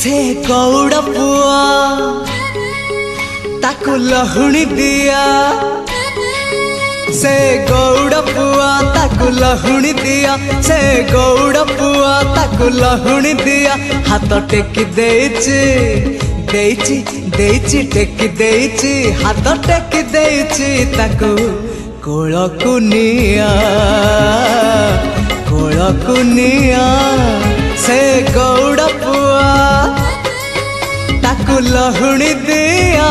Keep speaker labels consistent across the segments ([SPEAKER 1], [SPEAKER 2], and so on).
[SPEAKER 1] से गौड़ पुआ ताकु लहुणी दिया से गौड़ पुआ ताकु लहुणी दिया से गौड़ पुआ ताकु लहुणी दिया हाथ टेकी देइची देइची देइची टेकी देइची हाथ टेकी देइची ताकु कोलकु निया से गौड़ पुआ ताकु लहुणी दिया।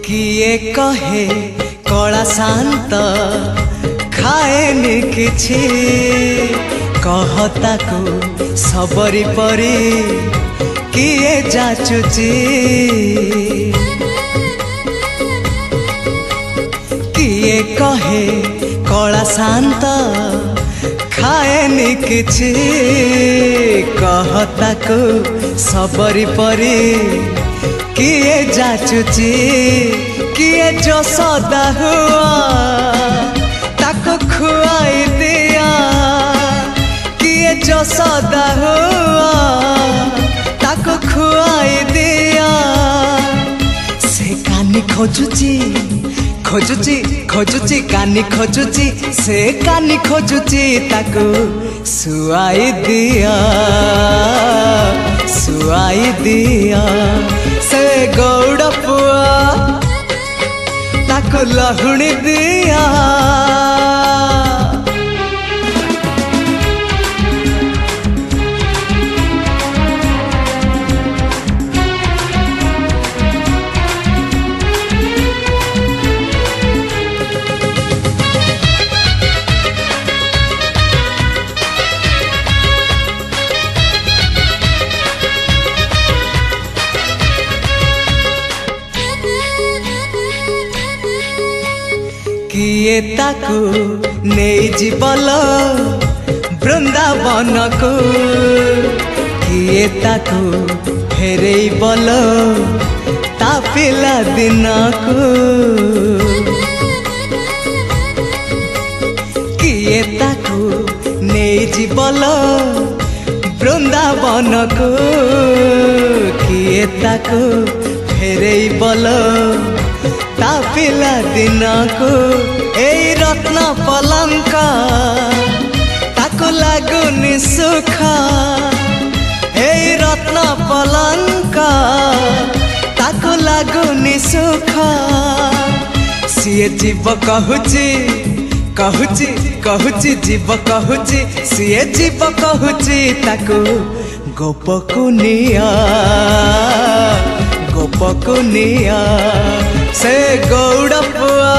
[SPEAKER 1] किए कहे कला शांत खाएनि किछि कहता को सबरी परी किए जाचुची किए कहे कला शांत खाएनि किछि कहता को सबरी परी किए जाचुची किए जो सदा हुआ ताको खुआई दिया किए जो सदा हुआ ताको खुआई दिया से कानी खोजुची खोजुची खोजुची कानी खोजुची से कानी खोजुची ताको सुआई दिया से गौड़ पुआ ताकु लहुणी दिया। किए ताकु नहीं जीवल वृंदावन को किए ताकु फेरे बल ता पिला दिन को किए ताकु नहीं जीवल वृंदावन को किए ताकु फेरे बल ता पिला दिन को एई रत्न पलंका ताको लागुनी सुख एई रत्न पलंका ताको लागुनी सुख सिए जीव कहूची कहूची कहूची जीव कहूची सिए जीव कहूची ताको गोपकु निया से गौड़ पुआ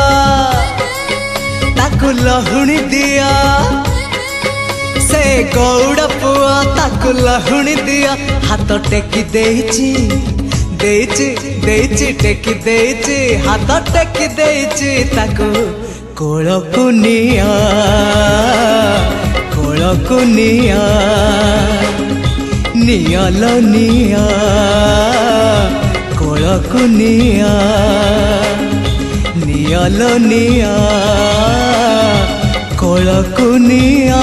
[SPEAKER 1] ताकु लहुणी दिया से गौड़ पुआ ताकु लहुणी दिया हाथ टेकी देइची देइची देइची टेकी देइची हाथ टेकी देइची ताकु कोलकु निया नियालो निया कोलकु निया नियालो निया कोलकु निया।